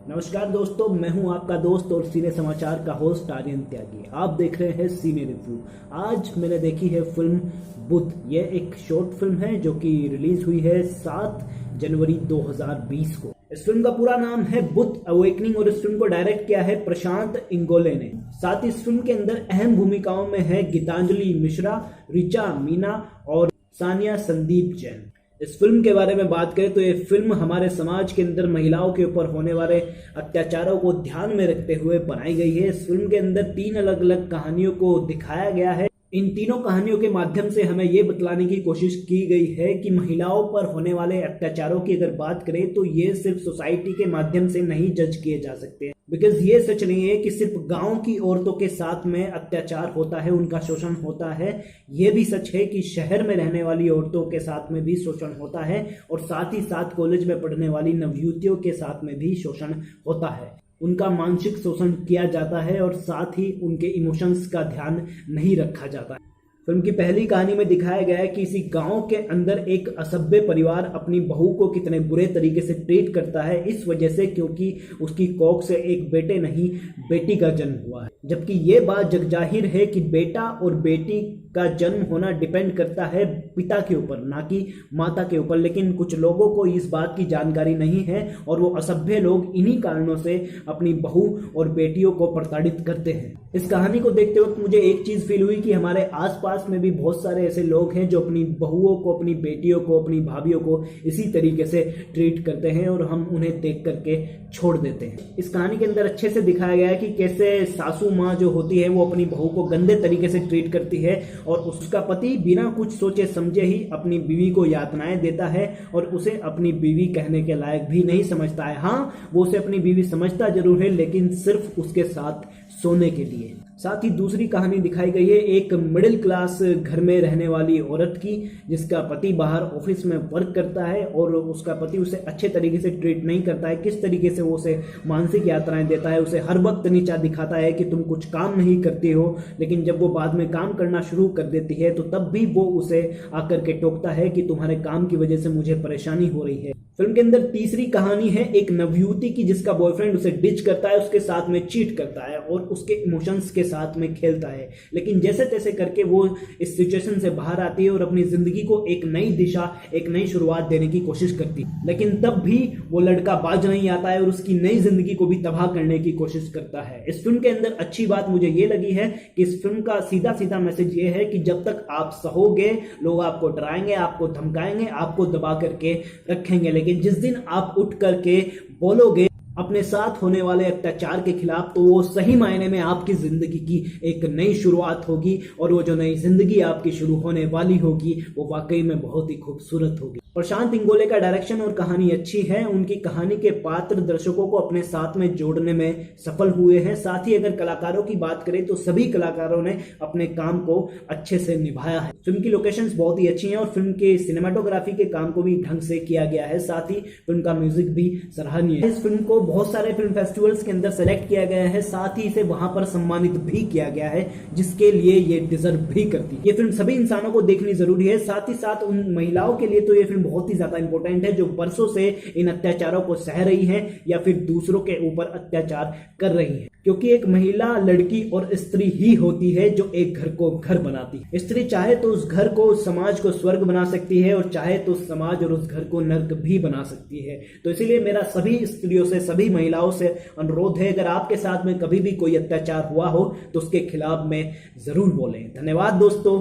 नमस्कार दोस्तों, मैं हूं आपका दोस्त और सीने समाचार का होस्ट आर्यन त्यागी। आप देख रहे हैं सीने रिव्यू। आज मैंने देखी है फिल्म बुद्ध। ये एक शॉर्ट फिल्म है जो कि रिलीज हुई है 7 जनवरी 2020 को। इस फिल्म का पूरा नाम है बुद्ध अवेकनिंग और इस फिल्म को डायरेक्ट किया है प्रशांत इंगोले ने। साथ ही इस फिल्म के अंदर अहम भूमिकाओं में है गीतांजलि मिश्रा, ऋचा मीना और सानिया संदीप जैन। इस फिल्म के बारे में बात करें तो ये फिल्म हमारे समाज के अंदर महिलाओं के ऊपर होने वाले अत्याचारों को ध्यान में रखते हुए बनाई गई है। इस फिल्म के अंदर 3 अलग अलग कहानियों को दिखाया गया है। इन तीनों कहानियों के माध्यम से हमें ये बतलाने की कोशिश की गई है कि महिलाओं पर होने वाले अत्याचारों की अगर बात करें तो ये सिर्फ सोसाइटी के माध्यम से नहीं जज किए जा सकते, बिकॉज ये सच नहीं है कि सिर्फ गांव की औरतों के साथ में अत्याचार होता है, उनका शोषण होता है। ये भी सच है कि शहर में रहने वाली औरतों के साथ में भी शोषण होता है और साथ ही साथ कॉलेज में पढ़ने वाली नवयुवतियों के साथ में भी शोषण होता है। उनका मानसिक शोषण किया जाता है और साथ ही उनके इमोशंस का ध्यान नहीं रखा जाता है। फिल्म की पहली कहानी में दिखाया गया है कि इसी गांव के अंदर एक असभ्य परिवार अपनी बहू को कितने बुरे तरीके से ट्रीट करता है, इस वजह से क्योंकि उसकी कोख से एक बेटे नहीं बेटी का जन्म हुआ है। जबकि ये बात जगजाहिर है कि बेटा और बेटी का जन्म होना डिपेंड करता है पिता के ऊपर, ना कि माता के ऊपर। लेकिन कुछ लोगों को इस बात की जानकारी नहीं है और वो असभ्य लोग इन्हीं कारणों से अपनी बहू और बेटियों को प्रताड़ित करते हैं। इस कहानी को देखते वक्त मुझे एक चीज फील हुई कि हमारे आसपास में भी बहुत सारे ऐसे लोग हैं जो अपनी बहुओं को, अपनी बेटियों को, अपनी भाभियों को इसी तरीके से ट्रीट करते हैं और हम उन्हें देख करके छोड़ देते हैं। इस कहानी के अंदर अच्छे से दिखाया गया है कि कैसे सासू माँ जो होती है वो अपनी बहू को गंदे तरीके से ट्रीट करती है और उसका पति बिना कुछ सोचे समझे ही अपनी बीवी को यातनाएं देता है और उसे अपनी बीवी कहने के लायक भी नहीं समझता है। हाँ, वो उसे अपनी बीवी समझता जरूर है, लेकिन सिर्फ उसके साथ सोने के लिए। साथ ही दूसरी कहानी दिखाई गई है एक मिडिल क्लास घर में रहने वाली औरत की, जिसका पति बाहर ऑफिस में वर्क करता है और उसका पति उसे अच्छे तरीके से ट्रीट नहीं करता है। किस तरीके से वो उसे मानसिक यातनाएं देता है, उसे हर वक्त नीचा दिखाता है कि तुम कुछ काम नहीं करती हो, लेकिन जब वो बाद में काम करना शुरू कर देती है तो तब भी वो उसे आकर के टोकता है कि तुम्हारे काम की वजह से मुझे परेशानी हो रही है। फिल्म के अंदर तीसरी कहानी है एक नवयुवती की, जिसका बॉयफ्रेंड उसे डिच करता है, उसके साथ में चीट करता है और उसके इमोशंस के साथ में खेलता है। लेकिन जैसे तैसे करके वो इस सिचुएशन से बाहर आती है और अपनी जिंदगी को एक नई दिशा, एक नई शुरुआत देने की कोशिश करती है। लेकिन तब भी वो लड़का बाज नहीं आता है और उसकी नई जिंदगी को भी तबाह करने की कोशिश करता है। इस फिल्म के अंदर अच्छी बात मुझे ये लगी है कि इस फिल्म का सीधा सीधा मैसेज ये है कि जब तक आप सहोगे, लोग आपको डराएंगे, आपको धमकाएंगे, आपको दबा करके रखेंगे, लेकिन जिस दिन आप उठ करके बोलोगे अपने साथ होने वाले अत्याचार के खिलाफ, तो वो सही मायने में आपकी जिंदगी की एक नई शुरुआत होगी और वो जो नई जिंदगी आपकी शुरू होने वाली होगी वो वाकई में बहुत ही खूबसूरत होगी। प्रशांत इंगोले का डायरेक्शन और कहानी अच्छी है। उनकी कहानी के पात्र दर्शकों को अपने साथ में जोड़ने में सफल हुए हैं। साथ ही अगर कलाकारों की बात करें तो सभी कलाकारों ने अपने काम को अच्छे से निभाया है। फिल्म की लोकेशंस बहुत ही अच्छी हैं और फिल्म के सिनेमाटोग्राफी के काम को भी ढंग से किया गया है। साथ ही फिल्म का म्यूजिक भी सराहनीय है। इस फिल्म को बहुत सारे फिल्म फेस्टिवल्स के अंदर सेलेक्ट किया गया है, साथ ही इसे वहां पर सम्मानित भी किया गया है, जिसके लिए ये डिजर्व भी करती है। ये फिल्म सभी इंसानों को देखनी जरूरी है। साथ ही साथ उन महिलाओं के लिए तो ये फिल्म बहुत ही ज्यादा इंपॉर्टेंट है जो बरसों से इन अत्याचारों को सह रही हैं या फिर दूसरों के ऊपर अत्याचार कर रही हैं। क्योंकि एक महिला, लड़की और स्त्री ही होती है जो एक घर को घर बनाती है। स्त्री चाहे तो उस घर को, समाज को स्वर्ग बना सकती है और चाहे तो समाज और उस घर को नर्क भी बना सकती है। तो इसीलिए मेरा सभी स्त्रियों से, सभी महिलाओं से अनुरोध है, अगर आपके साथ में कभी भी कोई अत्याचार हुआ हो तो उसके खिलाफ में जरूर बोलें। धन्यवाद दोस्तों,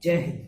जय हिंद।